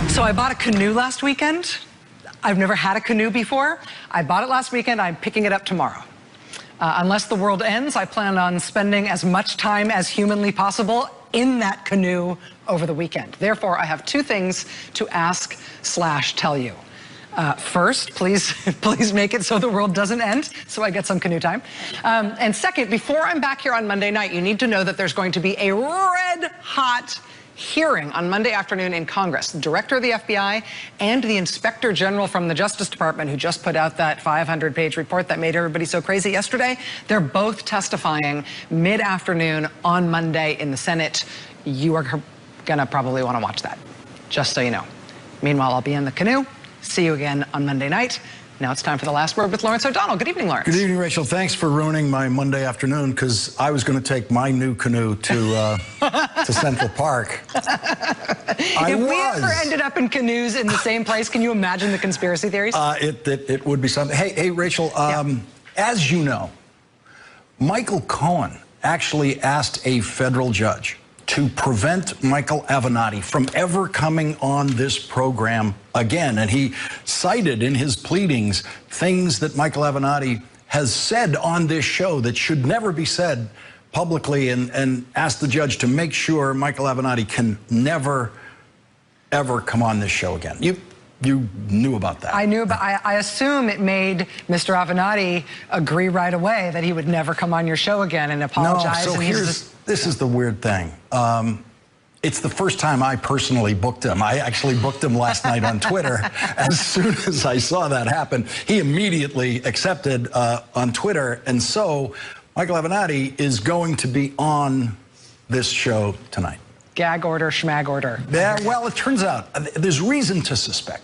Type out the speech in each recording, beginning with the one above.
So I bought a canoe last weekend. I've never had a canoe before. I bought it last weekend. I'm picking it up tomorrow. Unless the world ends, I plan on spending as much time as humanly possible in that canoe over the weekend. Therefore, I have two things to ask/tell you. First, please make it so the world doesn't end, so I get some canoe time. And second, before I'm back here on Monday night, you need to know that there's going to be a red-hot hearing on Monday afternoon in Congress. The director of the FBI and the inspector general from the Justice Department, who just put out that 500-page report that made everybody so crazy yesterday, they're both testifying mid-afternoon on Monday in the Senate. You are gonna probably want to watch that, just so you know. Meanwhile, I'll be in the canoe. See you again on Monday night. Now it's time for the last word with Lawrence O'Donnell. Good evening, Lawrence. Good evening, Rachel. Thanks for ruining my Monday afternoon, because I was going to take my new canoe to Central Park. If we ever ended up in canoes in the same place, can you imagine the conspiracy theories? It would be something. Hey, Rachel, as you know, Michael Cohen actually asked a federal judge to prevent Michael Avenatti from ever coming on this program again. And he cited in his pleadings things that Michael Avenatti has said on this show that should never be said publicly, and asked the judge to make sure Michael Avenatti can never, ever come on this show again. You knew about that. I knew about. I assume it made Mr. Avenatti agree right away that he would never come on your show again and apologize. No, so this is the weird thing. It's the first time I personally booked him. I actually booked him last night on Twitter. As soon as I saw that happen, he immediately accepted on Twitter. And so Michael Avenatti is going to be on this show tonight. Gag order, schmag order. Yeah, well, it turns out there's reason to suspect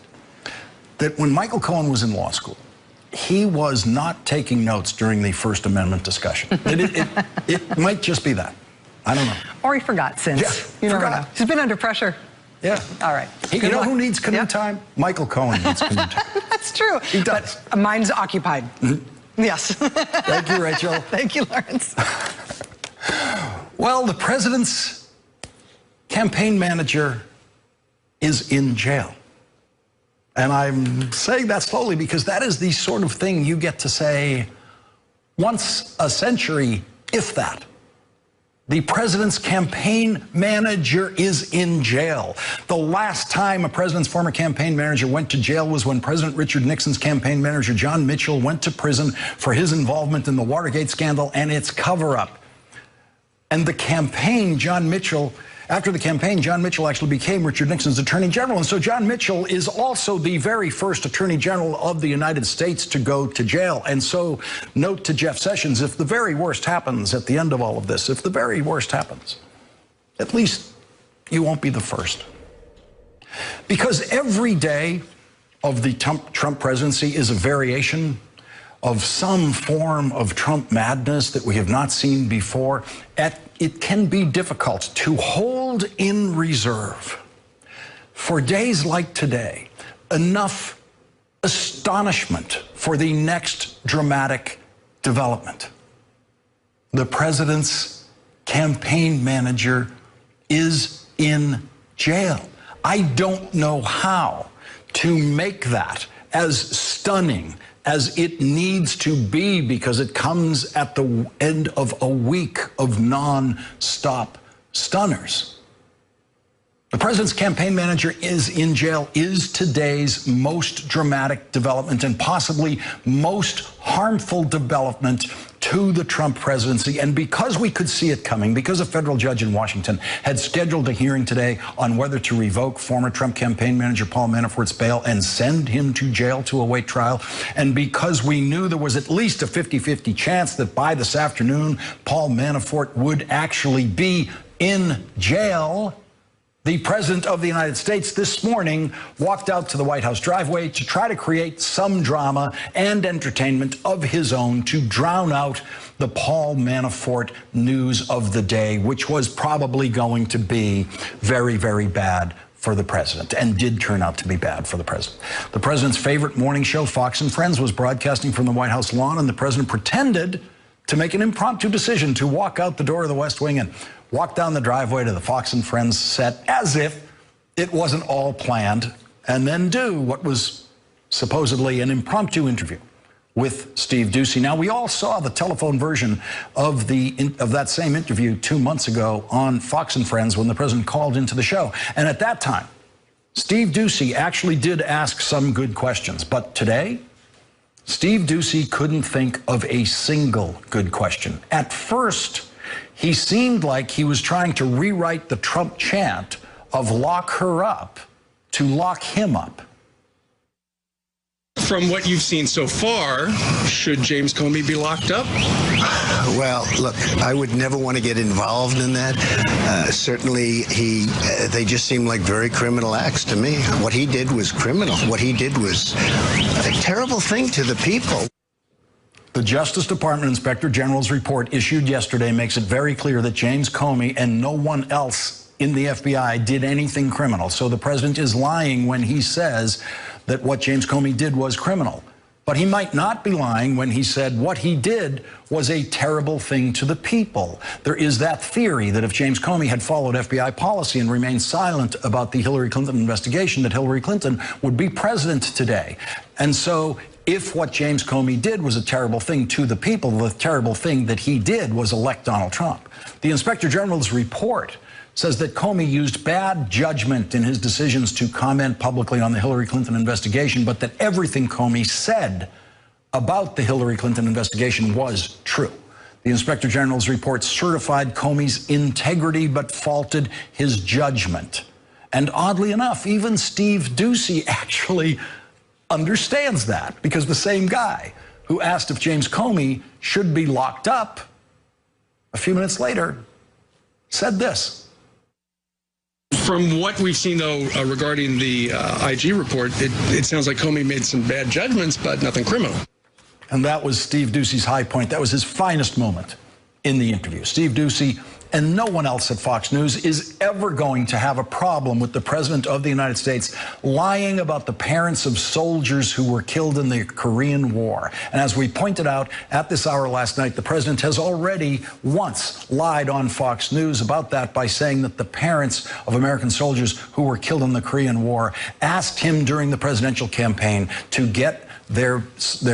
that when Michael Cohen was in law school, he was not taking notes during the First Amendment discussion. It might just be that. I don't know. Or he forgot since. Yeah, you never know. He's been under pressure. Yeah. All right. You know who needs canoe time? Michael Cohen needs canoe time. That's true. He does. But mine's occupied. Mm-hmm. Yes. Thank you, Rachel. Thank you, Lawrence. Well, the president's campaign manager is in jail. And I'm saying that slowly because that is the sort of thing you get to say once a century, if that. The president's campaign manager is in jail. The last time a president's former campaign manager went to jail was when President Richard Nixon's campaign manager, John Mitchell, went to prison for his involvement in the Watergate scandal and its cover-up. And the campaign, after the campaign, John Mitchell actually became Richard Nixon's attorney general. And so John Mitchell is also the very first attorney general of the United States to go to jail. And so note to Jeff Sessions, if the very worst happens at the end of all of this, if the very worst happens, at least you won't be the first. Because every day of the Trump presidency is a variation of some form of Trump madness that we have not seen before. It can be difficult to hold in reserve, for days like today, enough astonishment for the next dramatic development. The president's campaign manager is in jail. I don't know how to make that as stunning as it needs to be, because it comes at the end of a week of non-stop stunners. The president's campaign manager is in jail is today's most dramatic development and possibly most harmful development to the Trump presidency. And because we could see it coming, because a federal judge in Washington had scheduled a hearing today on whether to revoke former Trump campaign manager Paul Manafort's bail and send him to jail to await trial, and because we knew there was at least a 50-50 chance that by this afternoon Paul Manafort would actually be in jail, the President of the United States this morning walked out to the White House driveway to try to create some drama and entertainment of his own to drown out the Paul Manafort news of the day, which was probably going to be very, very bad for the president, and did turn out to be bad for the president. The president's favorite morning show, Fox and Friends, was broadcasting from the White House lawn, and the president pretended to make an impromptu decision to walk out the door of the West Wing and walk down the driveway to the Fox and Friends set as if it wasn't all planned, and then do what was supposedly an impromptu interview with Steve Doocy. Now, we all saw the telephone version of that same interview 2 months ago on Fox and Friends when the president called into the show. And at that time, Steve Doocy actually did ask some good questions. But today, Steve Doocy couldn't think of a single good question. At first, he seemed like he was trying to rewrite the Trump chant of lock her up to lock him up. From what you've seen so far, should James Comey be locked up? Well, look, I would never want to get involved in that. Certainly, they just seem like very criminal acts to me. What he did was criminal. What he did was a terrible thing to the people. The Justice Department Inspector General's report issued yesterday makes it very clear that James Comey and no one else in the FBI did anything criminal. So the president is lying when he says that what James Comey did was criminal. But he might not be lying when he said what he did was a terrible thing to the people. There is that theory that if James Comey had followed FBI policy and remained silent about the Hillary Clinton investigation, that Hillary Clinton would be president today. And so if what James Comey did was a terrible thing to the people, the terrible thing that he did was elect Donald Trump. The Inspector General's report says that Comey used bad judgment in his decisions to comment publicly on the Hillary Clinton investigation, but that everything Comey said about the Hillary Clinton investigation was true. The Inspector General's report certified Comey's integrity, but faulted his judgment. And oddly enough, even Steve Doocy actually understands that, because the same guy who asked if James Comey should be locked up, a few minutes later, said this. From what we've seen, though, regarding the IG report, it sounds like Comey made some bad judgments, but nothing criminal. And that was Steve Doocy's high point. That was his finest moment in the interview. Steve Doocy and no one else at Fox News is ever going to have a problem with the President of the United States lying about the parents of soldiers who were killed in the Korean War. And as we pointed out at this hour last night, the President has already once lied on Fox News about that by saying that the parents of American soldiers who were killed in the Korean War asked him during the presidential campaign to get their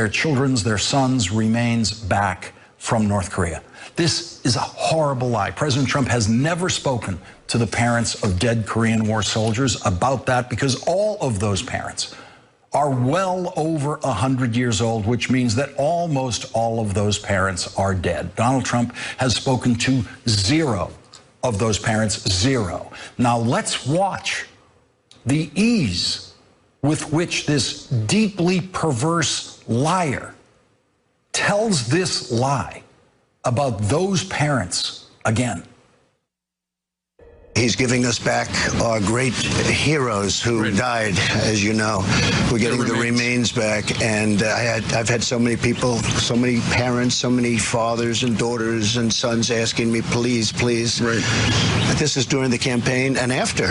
children's, their sons' remains back from North Korea. This is a horrible lie. President Trump has never spoken to the parents of dead Korean War soldiers about that, because all of those parents are well over 100 years old, which means that almost all of those parents are dead. Donald Trump has spoken to 0 of those parents, 0. Now let's watch the ease with which this deeply perverse liar tells this lie about those parents again. He's giving us back our great heroes who died, as you know. We're getting the remains back, and I've had so many people, so many parents, so many fathers and daughters and sons asking me, please, please. Right. This is during the campaign and after.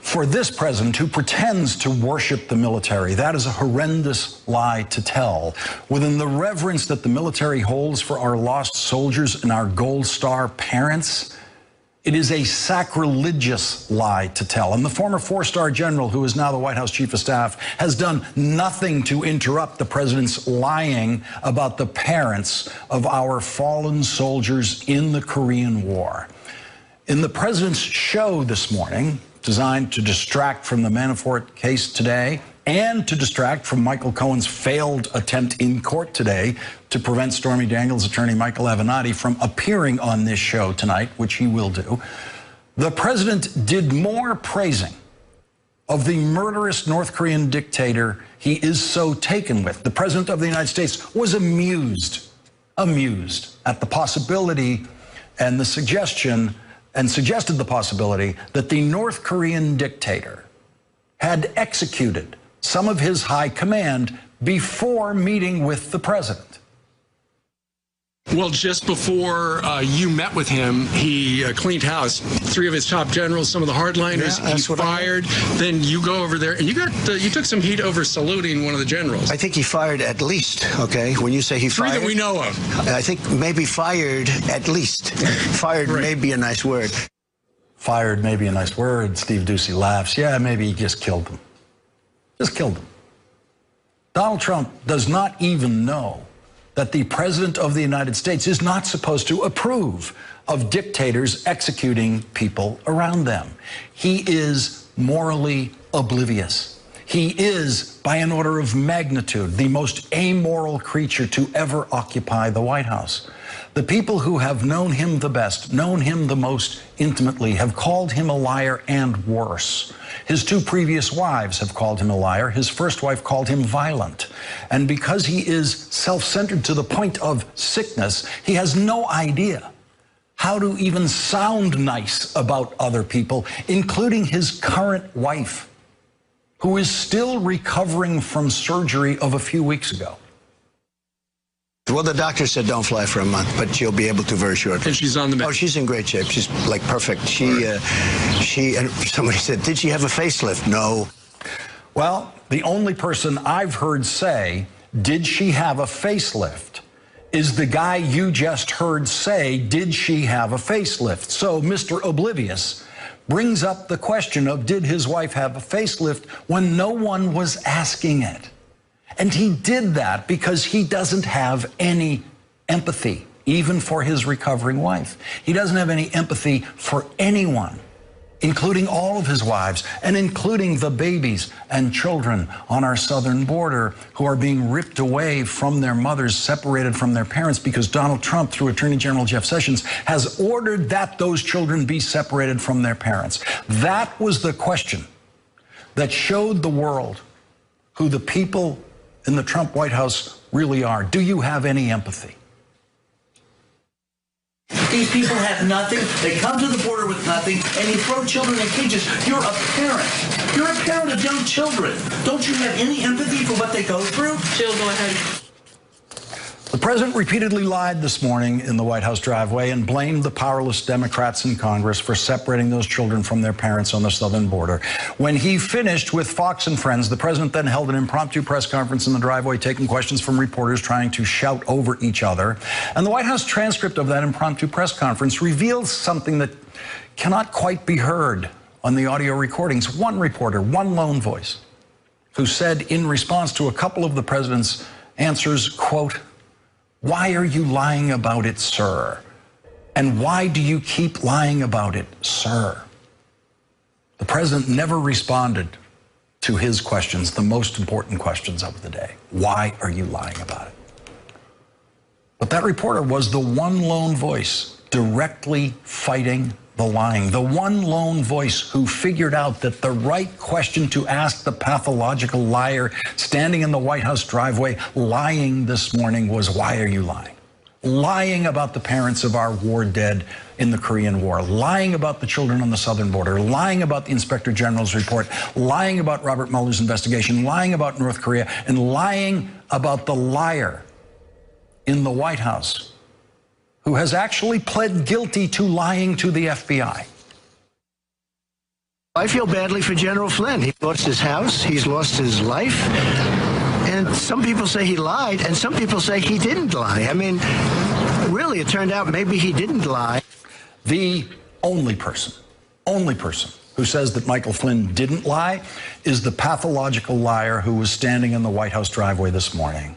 For this president who pretends to worship the military, that is a horrendous lie to tell. Within the reverence that the military holds for our lost soldiers and our Gold Star parents, it is a sacrilegious lie to tell. And the former 4-star general, who is now the White House chief of staff, has done nothing to interrupt the president's lying about the parents of our fallen soldiers in the Korean War. In the president's show this morning, designed to distract from the Manafort case today and to distract from Michael Cohen's failed attempt in court today to prevent Stormy Daniels' attorney Michael Avenatti from appearing on this show tonight, which he will do, the president did more praising of the murderous North Korean dictator he is so taken with. The president of the United States was amused at the possibility and the suggestion, and suggested the possibility that the North Korean dictator had executed some of his high command before meeting with the president. Well, just before you met with him, he cleaned house. 3 of his top generals, some of the hardliners, he fired. Then you go over there, and you took some heat over saluting one of the generals. I think he fired at least, okay? When you say he 3 fired... that we know of. I think maybe fired at least. Fired may be a nice word. Fired, maybe a nice word. Steve Ducey laughs. Yeah, maybe he just killed them. Just killed them. Donald Trump does not even know that the President of the United States is not supposed to approve of dictators executing people around them. He is morally oblivious. He is, by an order of magnitude, the most amoral creature to ever occupy the White House. The people who have known him the best, known him the most intimately, have called him a liar and worse. His two previous wives have called him a liar. His first wife called him violent. And because he is self-centered to the point of sickness, he has no idea how to even sound nice about other people, including his current wife, who is still recovering from surgery of a few weeks ago. Well, the doctor said don't fly for a month, but she'll be able to very shortly. And she's on the mend. Oh, she's in great shape. She's like perfect. And somebody said, did she have a facelift? No. Well, the only person I've heard say, did she have a facelift, is the guy you just heard say, did she have a facelift? So Mr. Oblivious brings up the question of, did his wife have a facelift, when no one was asking it. And he did that because he doesn't have any empathy, even for his recovering wife. He doesn't have any empathy for anyone, including all of his wives, and including the babies and children on our southern border who are being ripped away from their mothers, separated from their parents, because Donald Trump, through Attorney General Jeff Sessions, has ordered that those children be separated from their parents. That was the question that showed the world who the people in the Trump White House really are. Do you have any empathy? These people have nothing. They come to the border with nothing, and you throw children in cages. You're a parent. You're a parent of young children. Don't you have any empathy for what they go through? Jill, go ahead. The president repeatedly lied this morning in the White House driveway and blamed the powerless Democrats in Congress for separating those children from their parents on the southern border. When he finished with Fox and Friends, the president then held an impromptu press conference in the driveway, taking questions from reporters trying to shout over each other. And the White House transcript of that impromptu press conference reveals something that cannot quite be heard on the audio recordings. One reporter, one lone voice, who said in response to a couple of the president's answers, quote, "Why are you lying about it, sir? And why do you keep lying about it, sir?" The president never responded to his questions, the most important questions of the day. Why are you lying about it? But that reporter was the one lone voice directly fighting the lying, the one lone voice who figured out that the right question to ask the pathological liar standing in the White House driveway lying this morning was, why are you lying? Lying about the parents of our war dead in the Korean War, lying about the children on the southern border, lying about the Inspector General's report, lying about Robert Mueller's investigation, lying about North Korea, and lying about the liar in the White House who has actually pled guilty to lying to the FBI. I feel badly for General Flynn. He lost his house, he's lost his life, and some people say he lied, and some people say he didn't lie. I mean, really, it turned out maybe he didn't lie. The only person who says that Michael Flynn didn't lie is the pathological liar who was standing in the White House driveway this morning.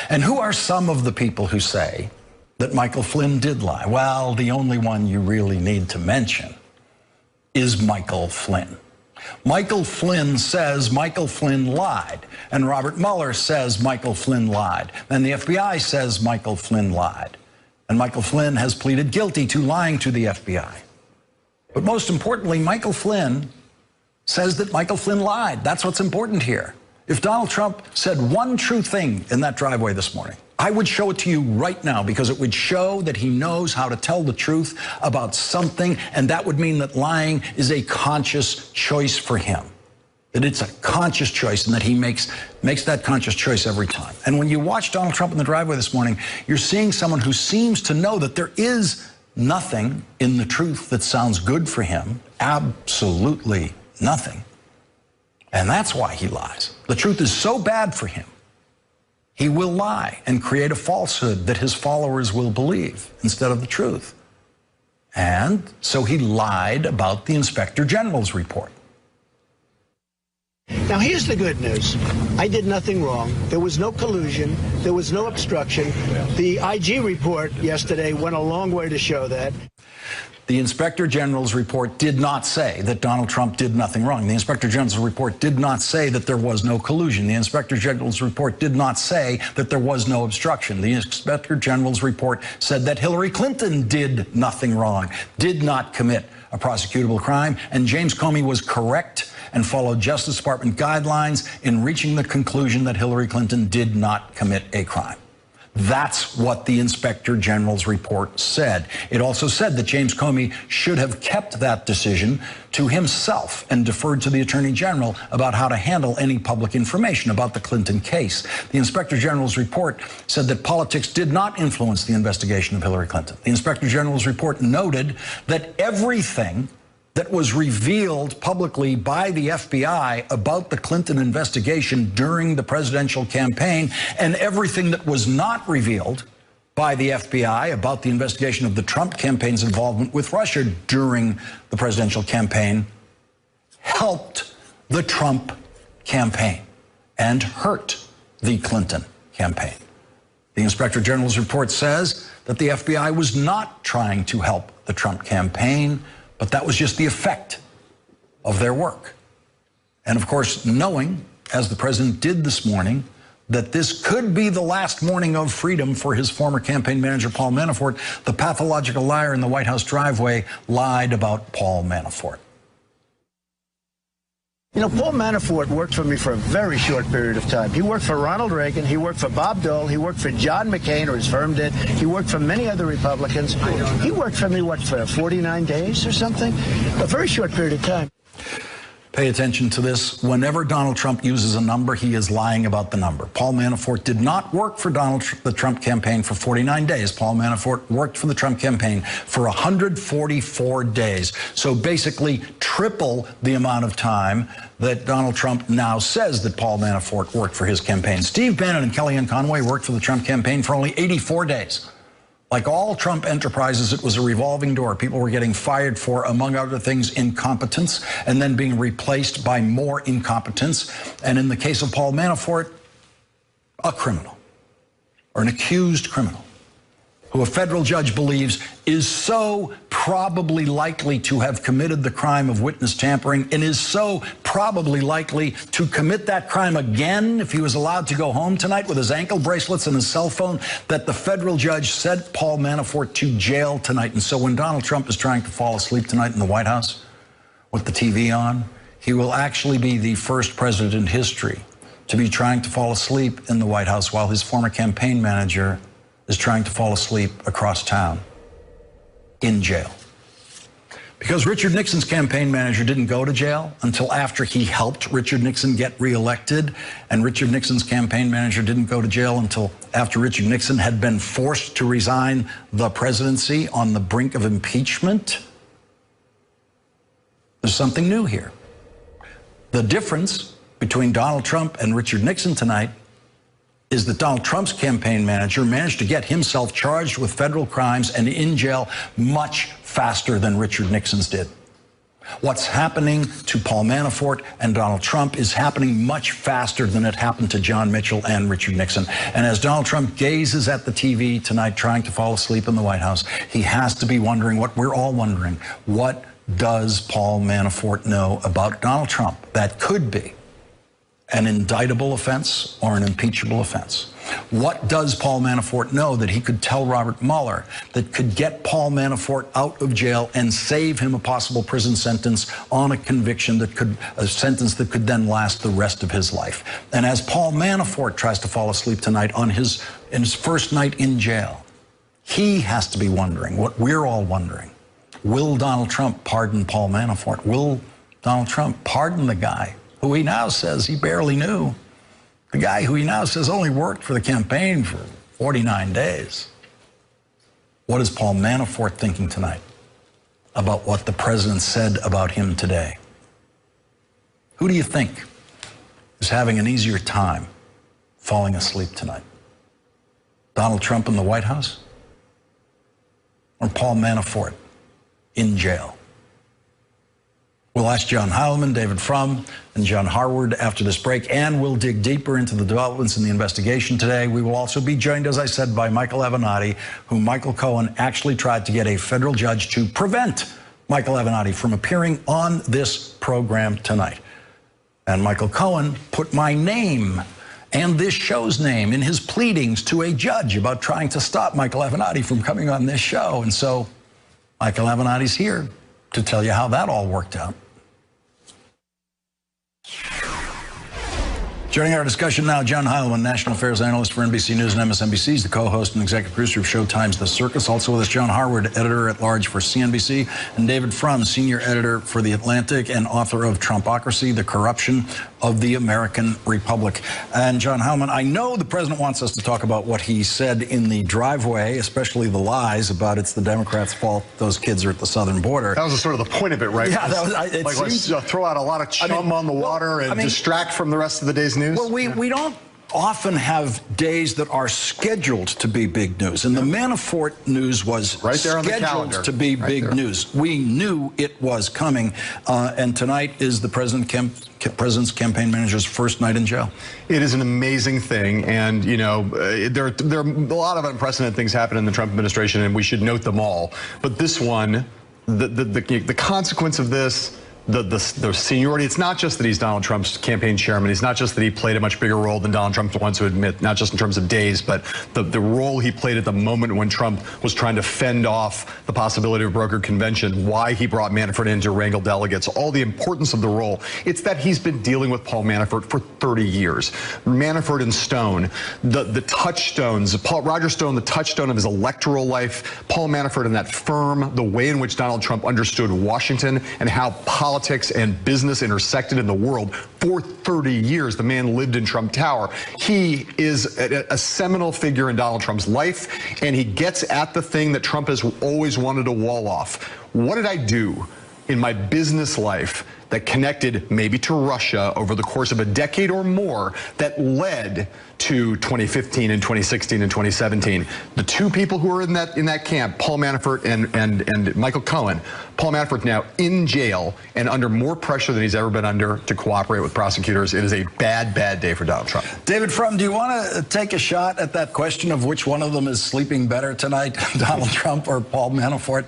And who are some of the people who say that Michael Flynn did lie? Well, the only one you really need to mention is Michael Flynn. Michael Flynn says Michael Flynn lied, and Robert Mueller says Michael Flynn lied, and the FBI says Michael Flynn lied, and Michael Flynn has pleaded guilty to lying to the FBI. But most importantly, Michael Flynn says that Michael Flynn lied. That's what's important here. If Donald Trump said one true thing in that driveway this morning, I would show it to you right now, because it would show that he knows how to tell the truth about something, and that would mean that lying is a conscious choice for him. That it's a conscious choice, and that he makes that conscious choice every time. And when you watch Donald Trump in the driveway this morning, you're seeing someone who seems to know that there is nothing in the truth that sounds good for him. Absolutely nothing. And that's why he lies. The truth is so bad for him, he will lie and create a falsehood that his followers will believe instead of the truth. And so he lied about the Inspector General's report. Now, here's the good news. I did nothing wrong. There was no collusion. There was no obstruction. The IG report yesterday went a long way to show that. The Inspector General's report did not say that Donald Trump did nothing wrong. The Inspector General's report did not say that there was no collusion. The Inspector General's report did not say that there was no obstruction. The Inspector General's report said that Hillary Clinton did nothing wrong, did not commit a prosecutable crime, and James Comey was correct and followed Justice Department guidelines in reaching the conclusion that Hillary Clinton did not commit a crime. That's what the Inspector General's report said. It also said that James Comey should have kept that decision to himself and deferred to the Attorney General about how to handle any public information about the Clinton case. The Inspector General's report said that politics did not influence the investigation of Hillary Clinton. The Inspector General's report noted that everything that was revealed publicly by the FBI about the Clinton investigation during the presidential campaign and everything that was not revealed by the FBI about the investigation of the Trump campaign's involvement with Russia during the presidential campaign helped the Trump campaign and hurt the Clinton campaign. The Inspector General's report says that the FBI was not trying to help the Trump campaign, but that was just the effect of their work. And of course, knowing, as the president did this morning, that this could be the last morning of freedom for his former campaign manager, Paul Manafort, the pathological liar in the White House driveway lied about Paul Manafort. You know, Paul Manafort worked for me for a very short period of time. He worked for Ronald Reagan. He worked for Bob Dole. He worked for John McCain, or his firm did. He worked for many other Republicans. He worked for me, what, for 49 days or something? A very short period of time. Pay attention to this. Whenever Donald Trump uses a number, he is lying about the number. Paul Manafort did not work for the Trump campaign for 49 days. Paul Manafort worked for the Trump campaign for 144 days. So basically triple the amount of time that Donald Trump now says that Paul Manafort worked for his campaign. Steve Bannon and Kellyanne Conway worked for the Trump campaign for only 84 days. Like all Trump enterprises, it was a revolving door. People were getting fired for, among other things, incompetence, and then being replaced by more incompetence. And in the case of Paul Manafort, a criminal, or an accused criminal, who a federal judge believes is so probably likely to have committed the crime of witness tampering and is so probably likely to commit that crime again if he was allowed to go home tonight with his ankle bracelets and his cell phone, that the federal judge sent Paul Manafort to jail tonight. And so when Donald Trump is trying to fall asleep tonight in the White House with the TV on, he will actually be the first president in history to be trying to fall asleep in the White House while his former campaign manager is trying to fall asleep across town in jail. Because Richard Nixon's campaign manager didn't go to jail until after he helped Richard Nixon get reelected, and Richard Nixon's campaign manager didn't go to jail until after Richard Nixon had been forced to resign the presidency on the brink of impeachment. There's something new here. The difference between Donald Trump and Richard Nixon tonight is that Donald Trump's campaign manager managed to get himself charged with federal crimes and in jail much faster than Richard Nixon's did. What's happening to Paul Manafort and Donald Trump is happening much faster than it happened to John Mitchell and Richard Nixon. And as Donald Trump gazes at the TV tonight trying to fall asleep in the White House, he has to be wondering what we're all wondering. What does Paul Manafort know about Donald Trump that could be an indictable offense or an impeachable offense? What does Paul Manafort know that he could tell Robert Mueller that could get Paul Manafort out of jail and save him a possible prison sentence on a conviction that could, a sentence that could then last the rest of his life? And as Paul Manafort tries to fall asleep tonight on his first night in jail, he has to be wondering what we're all wondering. Will Donald Trump pardon Paul Manafort? Will Donald Trump pardon the guy who he now says he barely knew, the guy who he now says only worked for the campaign for 49 days? What is Paul Manafort thinking tonight about what the president said about him today? Who do you think is having an easier time falling asleep tonight? Donald Trump in the White House or Paul Manafort in jail. We'll ask John Heilman, David Frum, and John Harward after this break, and we'll dig deeper into the developments in the investigation today. We will also be joined, as I said, by Michael Avenatti, whom Michael Cohen actually tried to get a federal judge to prevent Michael Avenatti from appearing on this program tonight. And Michael Cohen put my name and this show's name in his pleadings to a judge about trying to stop Michael Avenatti from coming on this show. And so Michael Avenatti's here to tell you how that all worked out. Joining our discussion now, John Heilman, national affairs analyst for NBC News and MSNBC. He's the co-host and executive producer of Showtime's The Circus. Also with us, John Harward, editor-at-large for CNBC, and David Frum, senior editor for The Atlantic and author of Trumpocracy, The Corruption of the American Republic. And John Heilman, I know the president wants us to talk about what he said in the driveway, especially the lies about it's the Democrats' fault those kids are at the southern border. That was sort of the point of it, right? Yeah, that was, like let's throw out a lot of chum on the water and distract from the rest of the day's news. Well, we don't often have days that are scheduled to be big news, and the Manafort news was right there on the calendar. Scheduled to be big news. We knew it was coming, and tonight is the president's campaign manager's first night in jail. It is an amazing thing, and you know there are a lot of unprecedented things happen in the Trump administration, and we should note them all. But this one, the consequence of this. The seniority, it's not just that he's Donald Trump's campaign chairman. It's not just that he played a much bigger role than Donald Trump wants to admit, not just in terms of days, but the role he played at the moment when Trump was trying to fend off the possibility of a brokered convention, why he brought Manafort in to wrangle delegates, all the importance of the role. It's that he's been dealing with Paul Manafort for 30 years. Manafort and Stone, the touchstones, Roger Stone, the touchstone of his electoral life, Paul Manafort and that firm, the way in which Donald Trump understood Washington and how politics and business intersected in the world for 30 years. The man lived in Trump Tower. He is a seminal figure in Donald Trump's life, and he gets at the thing that Trump has always wanted to wall off. What did I do in my business life that connected maybe to Russia over the course of a decade or more that led to 2015 and 2016 and 2017? The two people who are in that camp, Paul Manafort and Michael Cohen. Paul Manafort now in jail and under more pressure than he's ever been under to cooperate with prosecutors. It is a bad, bad day for Donald Trump. David Frum, do you want to take a shot at that question of which one of them is sleeping better tonight, Donald Trump or Paul Manafort?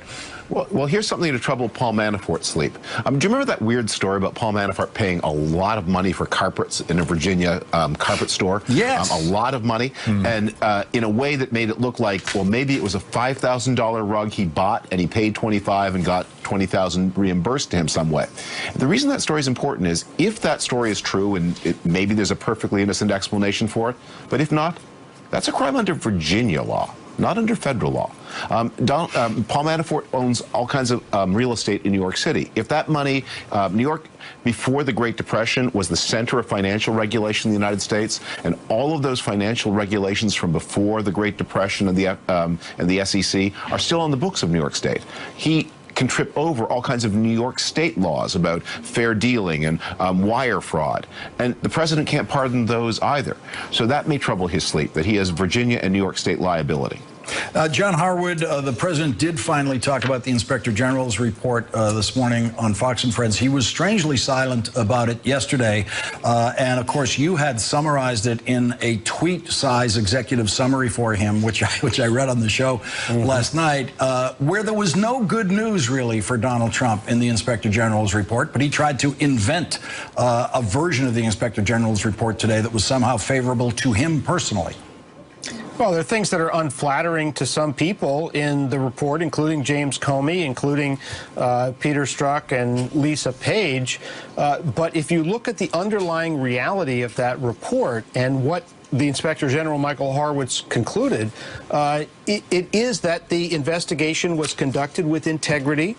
Well, here's something to trouble Paul Manafort's sleep. Do you remember that weird story about Paul Manafort paying a lot of money for carpets in a Virginia carpet store? Yes. A lot of money, and in a way that made it look like, well, maybe it was a $5,000 rug he bought, and he paid $25,000 and got $20,000 reimbursed to him some way. The reason that story is important is if that story is true, and maybe there's a perfectly innocent explanation for it, but if not, that's a crime under Virginia law, not under federal law. Paul Manafort owns all kinds of real estate in New York City. If that money, New York, before the Great Depression, was the center of financial regulation in the United States, and all of those financial regulations from before the Great Depression and the SEC are still on the books of New York State. He can trip over all kinds of New York State laws about fair dealing and wire fraud. And the president can't pardon those either. So that may trouble his sleep, that he has Virginia and New York State liability. John Harwood, the president did finally talk about the Inspector General's report this morning on Fox and Friends. He was strangely silent about it yesterday. And of course, you had summarized it in a tweet-size executive summary for him, which I read on the show last night, where there was no good news really for Donald Trump in the Inspector General's report. But he tried to invent a version of the Inspector General's report today that was somehow favorable to him personally. Well, there are things that are unflattering to some people in the report, including James Comey, including Peter Strzok and Lisa Page. But if you look at the underlying reality of that report and what the Inspector General Michael Harwitz concluded, it is that the investigation was conducted with integrity,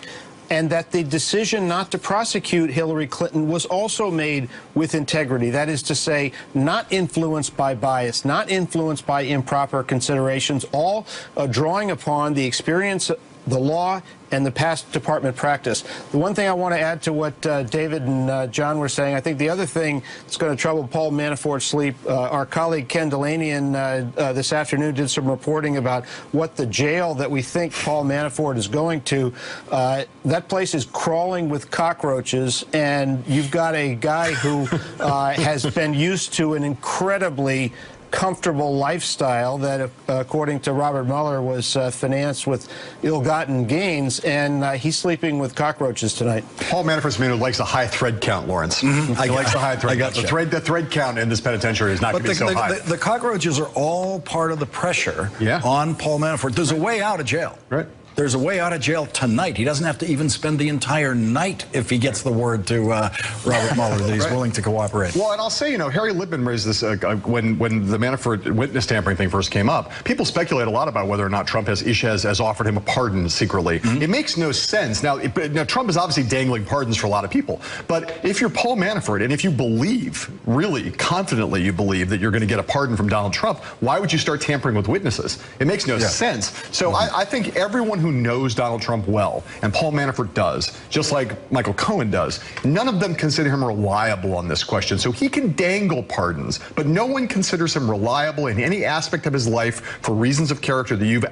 and that the decision not to prosecute Hillary Clinton was also made with integrity. That is to say, not influenced by bias, not influenced by improper considerations, all drawing upon the experience the law and the past department practice. The one thing I want to add to what David and John were saying, I think the other thing that's going to trouble Paul Manafort's sleep, our colleague Ken Delanian this afternoon did some reporting about what the jail that we think Paul Manafort is going to, that place is crawling with cockroaches, and you've got a guy who has been used to an incredibly comfortable lifestyle that, according to Robert Mueller, was financed with ill-gotten gains, and he's sleeping with cockroaches tonight. Paul Manafort's a man who likes a high thread count, Lawrence. He likes the high thread count. The thread count in this penitentiary is not going to be so high. The cockroaches are all part of the pressure on Paul Manafort. There's a way out of jail. Right. There's a way out of jail tonight. He doesn't have to even spend the entire night if he gets the word to Robert Mueller that he's willing to cooperate. Well, and I'll say, Harry Libman raised this when the Manafort witness tampering thing first came up. People speculate a lot about whether or not Trump has offered him a pardon secretly. It makes no sense. Now, Trump is obviously dangling pardons for a lot of people. But if you're Paul Manafort, and if you believe, really confidently you believe that you're going to get a pardon from Donald Trump, why would you start tampering with witnesses? It makes no sense. So I think everyone who knows Donald Trump well, and Paul Manafort does, just like Michael Cohen does, none of them consider him reliable on this question. So he can dangle pardons, but no one considers him reliable in any aspect of his life for reasons of character that you've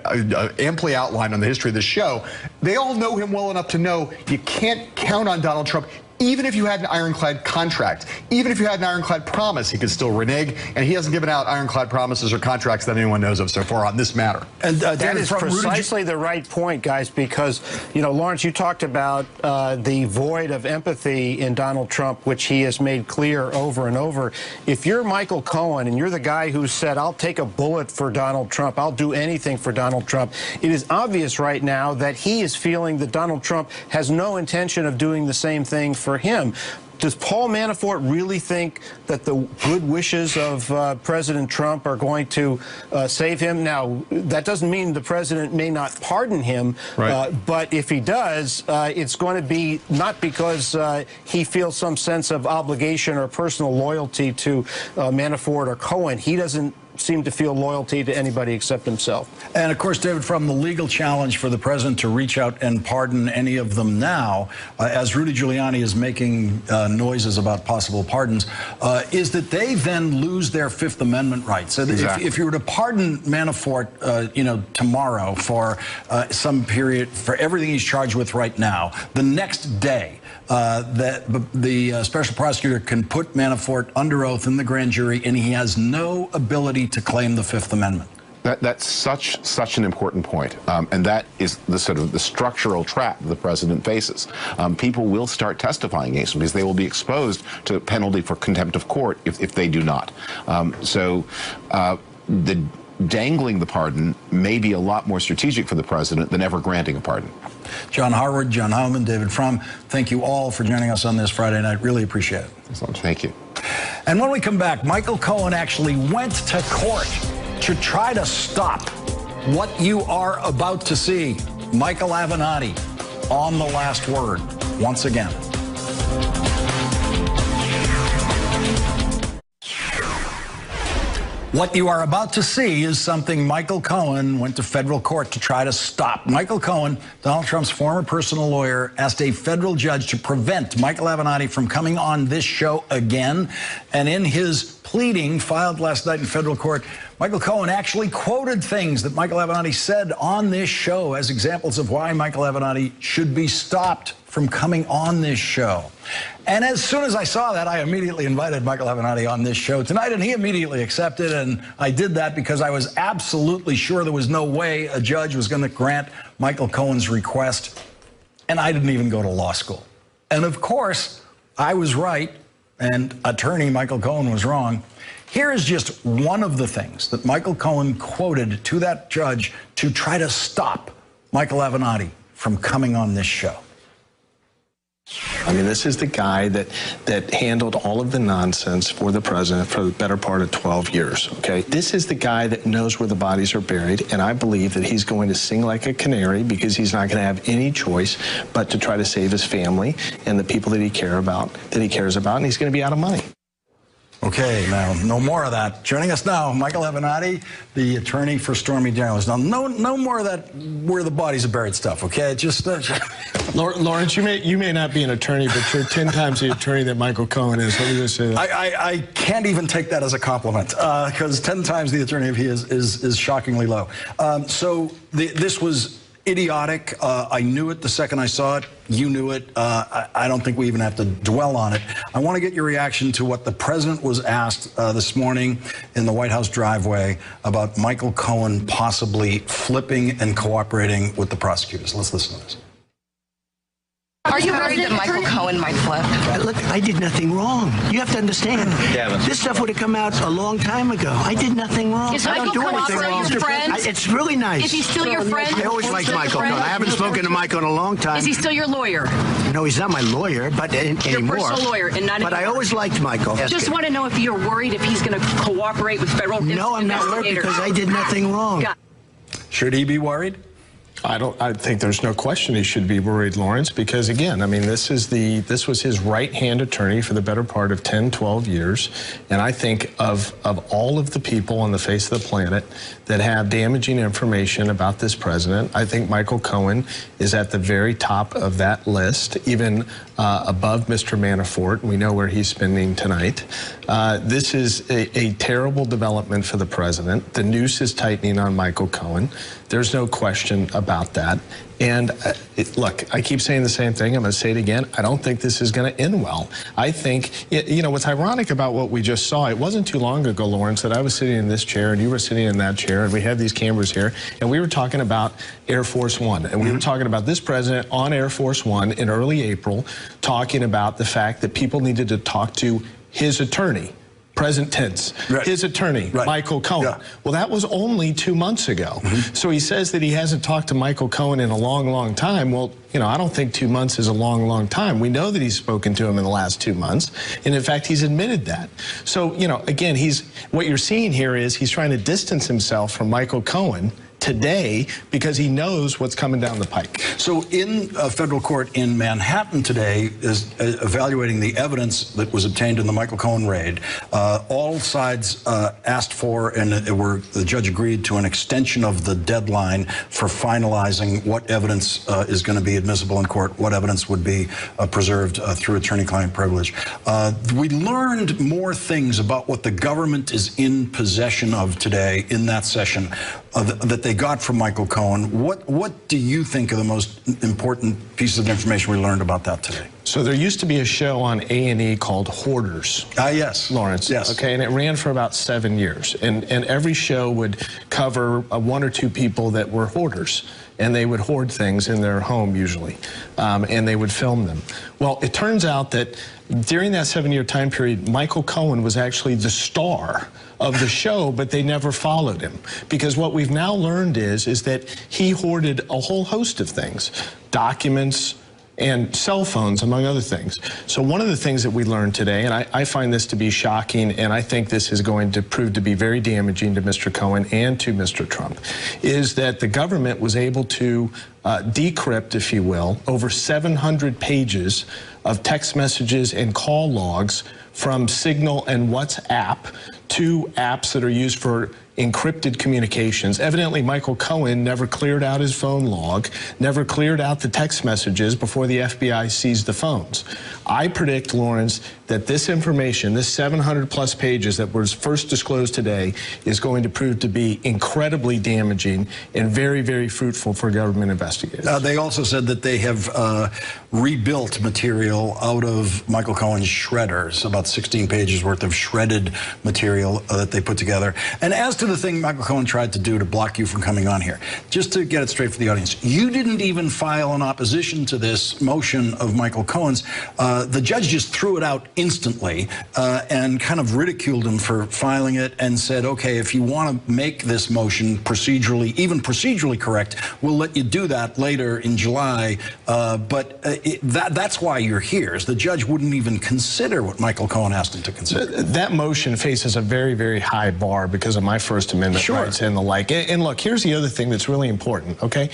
amply outlined on the history of the show. They all know him well enough to know you can't count on Donald Trump. Even if you had an ironclad contract, even if you had an ironclad promise, he could still renege, and he hasn't given out ironclad promises or contracts that anyone knows of so far on this matter. And that is precisely the right point, guys, because, Lawrence, you talked about the void of empathy in Donald Trump, which he has made clear over and over. If you're Michael Cohen and you're the guy who said, I'll take a bullet for Donald Trump, I'll do anything for Donald Trump, it is obvious right now that he is feeling that Donald Trump has no intention of doing the same thing for him. Does Paul Manafort really think that the good wishes of President Trump are going to save him? Now, that doesn't mean the president may not pardon him, but if he does, it's going to be not because he feels some sense of obligation or personal loyalty to Manafort or Cohen. He doesn't seem to feel loyalty to anybody except himself. And of course, David, from the legal challenge for the president to reach out and pardon any of them now, as Rudy Giuliani is making noises about possible pardons, is that they then lose their Fifth Amendment rights. So if you were to pardon Manafort, tomorrow for some period, for everything he's charged with right now, the next day, that the special prosecutor can put Manafort under oath in the grand jury, and he has no ability to claim the Fifth Amendment. That's such an important point, and that is the sort of the structural trap the president faces. People will start testifying against him because they will be exposed to a penalty for contempt of court if they do not. The dangling the pardon may be a lot more strategic for the president than ever granting a pardon. John Harwood, John Heilemann, David Frum, thank you all for joining us on this Friday night. Really appreciate it. Thank you. And when we come back, Michael Cohen actually went to court to try to stop what you are about to see. Michael Avenatti on the last word once again. What you are about to see is something Michael Cohen went to federal court to try to stop. Michael Cohen, Donald Trump's former personal lawyer, asked a federal judge to prevent Michael Avenatti from coming on this show again. And in his pleading filed last night in federal court, Michael Cohen actually quoted things that Michael Avenatti said on this show as examples of why Michael Avenatti should be stopped from coming on this show. And as soon as I saw that, I immediately invited Michael Avenatti on this show tonight, and he immediately accepted, and I did that because I was absolutely sure there was no way a judge was going to grant Michael Cohen's request, and I didn't even go to law school. And of course, I was right, and attorney Michael Cohen was wrong. Here is just one of the things that Michael Cohen quoted to that judge to try to stop Michael Avenatti from coming on this show. I mean, this is the guy that handled all of the nonsense for the president for the better part of 12 years, okay? This is the guy that knows where the bodies are buried, and I believe that he's going to sing like a canary because he's not going to have any choice but to try to save his family and the people that he cares about, and he's going to be out of money. Okay, now, no more of that. Joining us now, Michael Avenatti, the attorney for Stormy Daniels. Now, no more of that where the bodies are buried stuff, okay? Just... Lawrence, you may not be an attorney, but you're 10 times the attorney that Michael Cohen is. Let me just say that. I can't even take that as a compliment, because 10 times the attorney he is shockingly low. This was idiotic. I knew it the second I saw it. You knew it. I don't think we even have to dwell on it. I want to get your reaction to what the president was asked this morning in the White House driveway about Michael Cohen possibly flipping and cooperating with the prosecutors. Let's listen to this. Are you worried that Michael Cohen might flip? Look, I did nothing wrong. You have to understand. This stuff would have come out a long time ago. I did nothing wrong. Is I don't Michael do anything Cohen wrong. your friend? It's really nice. Is he still your friend? I always liked Michael Cohen. I haven't spoken to Michael in a long time. Is he still your lawyer? No, he's not my lawyer, but Your anymore. personal lawyer, and not. But I always liked Michael. Just want to know if you're worried if he's going to cooperate with federal investigators. No, I'm not worried because I did nothing wrong. Should he be worried? I think there's no question he should be worried, Lawrence, because again, I mean, this was his right-hand attorney for the better part of 10, 12 years. And I think of all of the people on the face of the planet that have damaging information about this president, I think Michael Cohen is at the very top of that list, even above Mr. Manafort. We know where he's spending tonight. This is a terrible development for the president. The noose is tightening on Michael Cohen. There's no question about that. And look, I keep saying the same thing. I'm going to say it again. I don't think this is going to end well. I think, you know, what's ironic about what we just saw, it wasn't too long ago, Lawrence, that I was sitting in this chair and you were sitting in that chair and we had these cameras here and we were talking about Air Force One. And we were talking about this president on Air Force One in early April, talking about the fact that people needed to talk to his attorney. Present tense, his attorney, Michael Cohen. Yeah. Well, that was only 2 months ago. So he says that he hasn't talked to Michael Cohen in a long, long time. Well, you know, I don't think 2 months is a long, long time. We know that he's spoken to him in the last 2 months. And in fact, he's admitted that. So, you know, again, what you're seeing here is he's trying to distance himself from Michael Cohen today because he knows what's coming down the pike. So in a federal court in Manhattan today is evaluating the evidence that was obtained in the Michael Cohen raid. All sides asked for, and the judge agreed to, an extension of the deadline for finalizing what evidence is going to be admissible in court, what evidence would be preserved through attorney-client privilege. We learned more things about what the government is in possession of today in that session that they got from Michael Cohen. What do you think are the most important pieces of information we learned about that today? So there used to be a show on A&E called Hoarders. Yes. Lawrence. Yes. Okay, and it ran for about 7 years. And every show would cover 1 or 2 people that were hoarders. And they would hoard things in their home, usually. And they would film them. Well, it turns out that during that 7-year time period, Michael Cohen was actually the star of the show, but they never followed him. Because what we've now learned is that he hoarded a whole host of things. Documents, and cell phones, among other things. So one of the things that we learned today, and I find this to be shocking, and I think this is going to prove to be very damaging to Mr. Cohen and to Mr. Trump, is that the government was able to decrypt, if you will, over 700 pages of text messages and call logs from Signal and WhatsApp to apps that are used for encrypted communications. Evidently, Michael Cohen never cleared out his phone log, never cleared out the text messages before the FBI seized the phones. I predict, Lawrence, that this information, this 700-plus pages that was first disclosed today, is going to prove to be incredibly damaging and very, very fruitful for government investigators. They also said that they have rebuilt material out of Michael Cohen's shredders, about 16 pages worth of shredded material that they put together. And as to the thing Michael Cohen tried to do to block you from coming on here, just to get it straight for the audience, you didn't even file an opposition to this motion of Michael Cohen's. The judge just threw it out instantly and kind of ridiculed him for filing it and said, okay, if you want to make this motion procedurally, even procedurally correct, we'll let you do that later in July. But that's why you're here, is the judge wouldn't even consider what Michael Cohen asked him to consider. That motion faces a very, very high bar because of my First Amendment rights and the like. And look, here's the other thing that's really important, okay?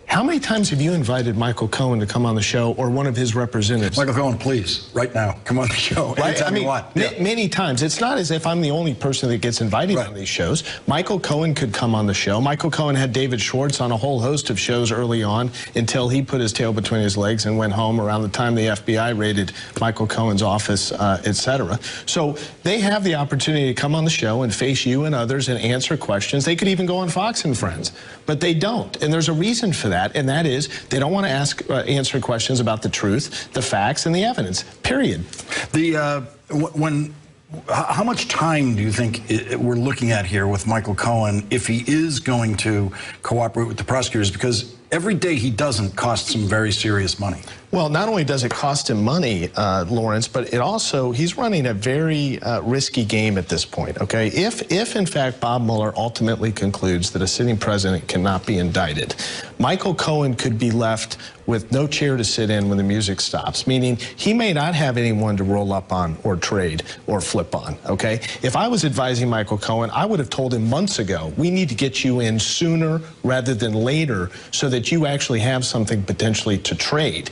How many times have you invited Michael Cohen to come on the show or one of his representatives? Michael Cohen, please, right now, come on the show. Right? I mean, you want. Many times. It's not as if I'm the only person that gets invited on these shows. Michael Cohen could come on the show. Michael Cohen had David Schwartz on a whole host of shows early on until he put his tail between his legs and went home around the time the FBI raided Michael Cohen's office, etc. So they have the opportunity to come on the show and face you and others and answer questions. They could even go on Fox and Friends, but they don't. And there's a reason for that, and that is they don't want to answer questions about the truth, the facts, and the evidence, period. How much time do you think we're looking at here with Michael Cohen if he is going to cooperate with the prosecutors? Because every day he doesn't costs some very serious money. Well, not only does it cost him money, Lawrence, but it also, he's running a very risky game at this point, okay? If in fact Bob Mueller ultimately concludes that a sitting president cannot be indicted, Michael Cohen could be left with no chair to sit in when the music stops, meaning he may not have anyone to roll up on or trade or flip on, okay? If I was advising Michael Cohen, I would have told him months ago, we need to get you in sooner rather than later so that you actually have something potentially to trade.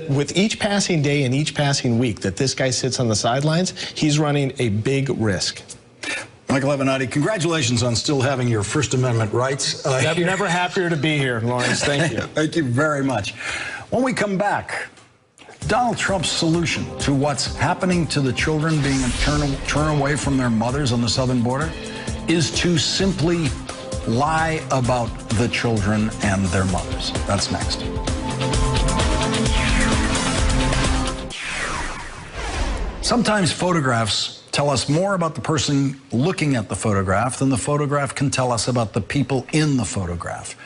With each passing day and each passing week that this guy sits on the sidelines, he's running a big risk. Michael Avenatti, congratulations on still having your First Amendment rights. I'm never happier to be here, Lawrence. Thank you. Thank you very much. When we come back, Donald Trump's solution to what's happening to the children being turned away from their mothers on the southern border is to simply lie about the children and their mothers. That's next. Sometimes photographs tell us more about the person looking at the photograph than the photograph can tell us about the people in the photograph.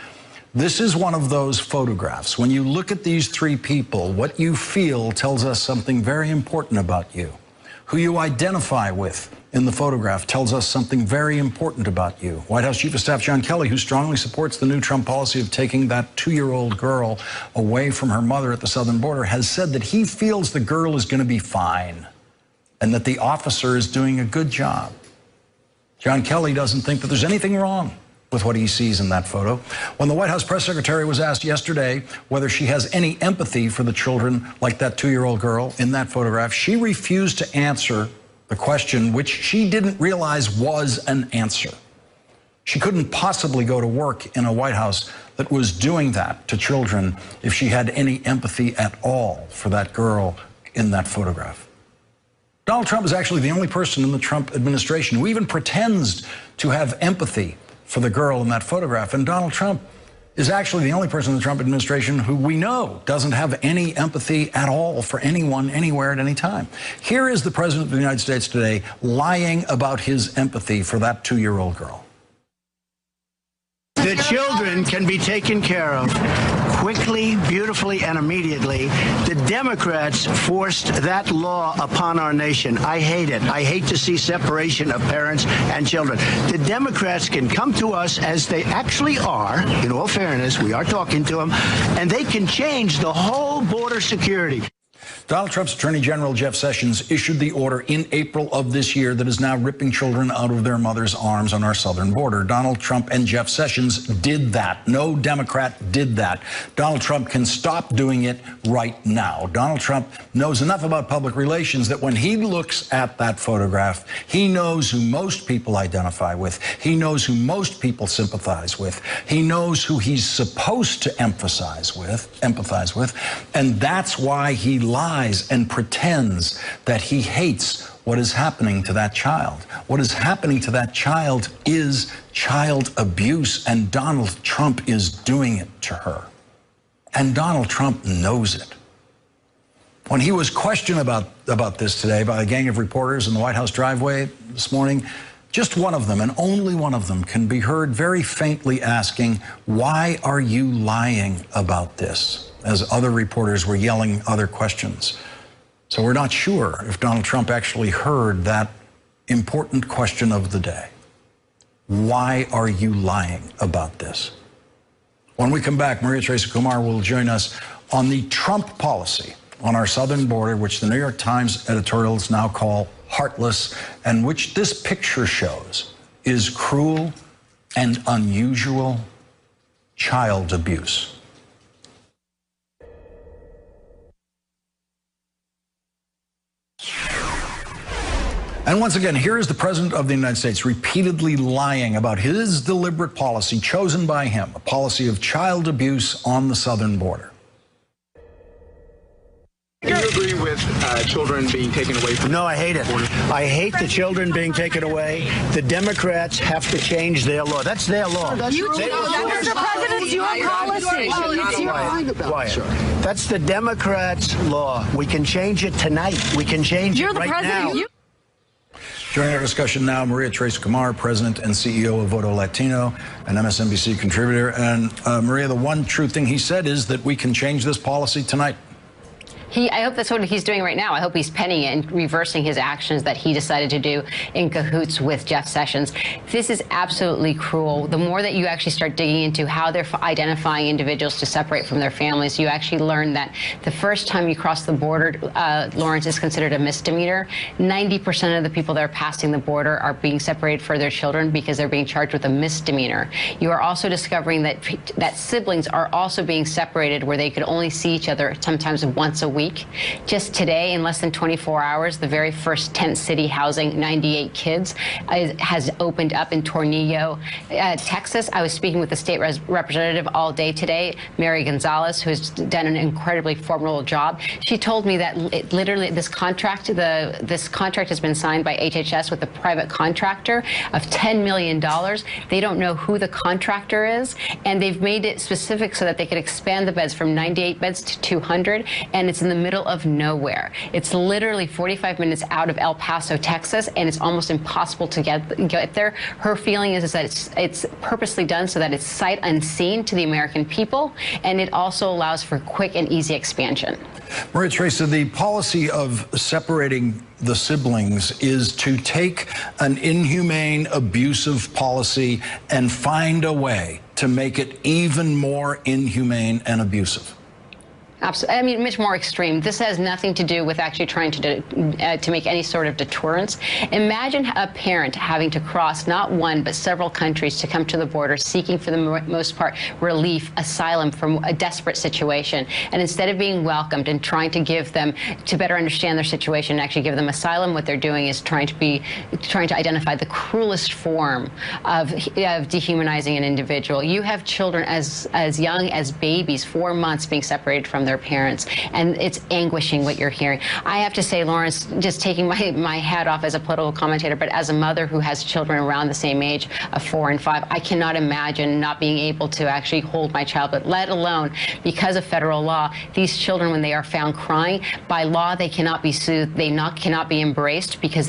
This is one of those photographs. When you look at these three people, what you feel tells us something very important about you. Who you identify with in the photograph tells us something very important about you. White House Chief of Staff John Kelly, who strongly supports the new Trump policy of taking that 2-year-old girl away from her mother at the southern border, has said that he feels the girl is going to be fine and that the officer is doing a good job. John Kelly doesn't think that there's anything wrong with what he sees in that photo. When the White House press secretary was asked yesterday whether she has any empathy for the children like that 2-year-old girl in that photograph, she refused to answer the question, which she didn't realize was an answer. She couldn't possibly go to work in a White House that was doing that to children if she had any empathy at all for that girl in that photograph. Donald Trump is actually the only person in the Trump administration who even pretends to have empathy for the girl in that photograph. And Donald Trump is actually the only person in the Trump administration who we know doesn't have any empathy at all for anyone, anywhere, at any time. Here is the President of the United States today lying about his empathy for that 2-year-old girl. The children can be taken care of quickly, beautifully, and immediately. The Democrats forced that law upon our nation. I hate it. I hate to see separation of parents and children. The Democrats can come to us as they actually are. In all fairness, we are talking to them, and they can change the whole border security. Donald Trump's Attorney General Jeff Sessions issued the order in April of this year that is now ripping children out of their mother's arms on our southern border. Donald Trump and Jeff Sessions did that. No Democrat did that. Donald Trump can stop doing it right now. Donald Trump knows enough about public relations that when he looks at that photograph, he knows who most people identify with. He knows who most people sympathize with. He knows who he's supposed to empathize with, and that's why he lies and pretends that he hates what is happening to that child. What is happening to that child is child abuse, and Donald Trump is doing it to her. And Donald Trump knows it. When he was questioned about this today by a gang of reporters in the White House driveway this morning, just one of them, and only one of them, can be heard very faintly asking, "Why are you lying about this?" as other reporters were yelling other questions. So we're not sure if Donald Trump actually heard that important question of the day. Why are you lying about this? When we come back, Maria Teresa Kumar will join us on the Trump policy on our southern border, which the New York Times editorials now call heartless, and which this picture shows is cruel and unusual child abuse. And once again, here is the President of the United States repeatedly lying about his deliberate policy chosen by him, a policy of child abuse on the southern border. Do you agree with children being taken away from? No, I hate it. I hate the children being taken away. The Democrats have to change their law. That's their law. Mr. President, it's your policy. Quiet. That's the Democrats' law. We can change it tonight. We can change it right now. Joining our discussion now, Maria Teresa Camar, President and CEO of Voto Latino, an MSNBC contributor. And Maria, the one true thing he said is that we can change this policy tonight. I hope that's what he's doing right now. I hope he's penning it and reversing his actions that he decided to do in cahoots with Jeff Sessions. This is absolutely cruel. The more that you actually start digging into how they're identifying individuals to separate from their families, you actually learn that the first time you cross the border, Lawrence, is considered a misdemeanor. 90% of the people that are passing the border are being separated for their children because they're being charged with a misdemeanor. You are also discovering that siblings are also being separated where they could only see each other sometimes once a week. Just today, in less than 24 hours, the very first tent city housing 98 kids has opened up in Tornillo, Texas. I was speaking with the state representative all day today, Mary Gonzalez, who has done an incredibly formidable job. She told me that literally this contract has been signed by HHS with a private contractor of $10 million. They don't know who the contractor is, and they've made it specific so that they could expand the beds from 98 beds to 200, and it's in the middle of nowhere. It's literally 45 minutes out of El Paso, Texas, and it's almost impossible to get there. Her feeling is that it's purposely done so that it's sight unseen to the American people, and it also allows for quick and easy expansion. Maria Teresa, the policy of separating the siblings is to take an inhumane, abusive policy and find a way to make it even more inhumane and abusive. Absolutely. I mean, much more extreme. This has nothing to do with actually trying to make any sort of deterrence. Imagine a parent having to cross not one but several countries to come to the border, seeking for the most part relief, asylum from a desperate situation. And instead of being welcomed and trying to give them to better understand their situation and actually give them asylum, what they're doing is trying to identify the cruelest form of dehumanizing an individual. You have children as young as babies, 4 months, being separated from their parents, and it's anguishing what you're hearing. I have to say, Lawrence, just taking my hat off as a political commentator, but as a mother who has children around the same age of 4 and 5, I cannot imagine not being able to actually hold my child, but let alone because of federal law, these children, when they are found crying, by law they cannot be soothed, they cannot be embraced because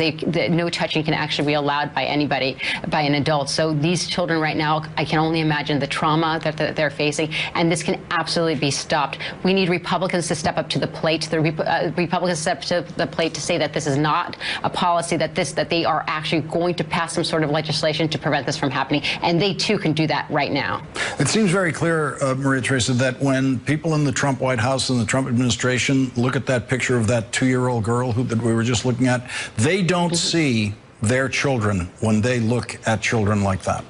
no touching can actually be allowed by anybody, by an adult. So these children right now, I can only imagine the trauma that they're facing, and this can absolutely be stopped. We need Republicans to step up to the plate. The Republicans step to the plate to say that this is not a policy, that they are actually going to pass some sort of legislation to prevent this from happening, and they too can do that right now. It seems very clear, Maria Teresa, that when people in the Trump White House and the Trump administration look at that picture of that 2-year-old girl that we were just looking at, they don't see their children when they look at children like that.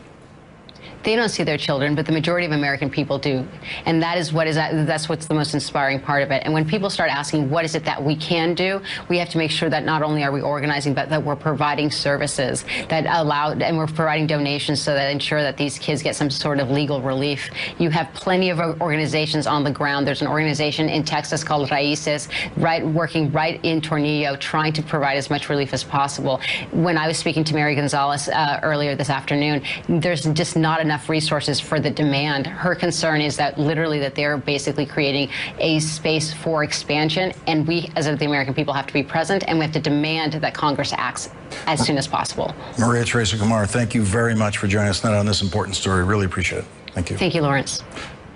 They don't see their children, but the majority of American people do. And that's what's the most inspiring part of it. And when people start asking, what is it that we can do? We have to make sure that not only are we organizing, but that we're providing services that and we're providing donations so that ensure that these kids get some sort of legal relief. You have plenty of organizations on the ground. There's an organization in Texas called Raíces, working right in Tornillo, trying to provide as much relief as possible. When I was speaking to Mary Gonzalez earlier this afternoon, there's just not enough resources for the demand. Her concern is that literally that they're basically creating a space for expansion, and we as the American people have to be present, and we have to demand that Congress acts as soon as possible. Maria Teresa Camar, thank you very much for joining us tonight on this important story. Really appreciate it. Thank you. Thank you, Lawrence.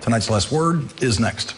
Tonight's Last Word is next.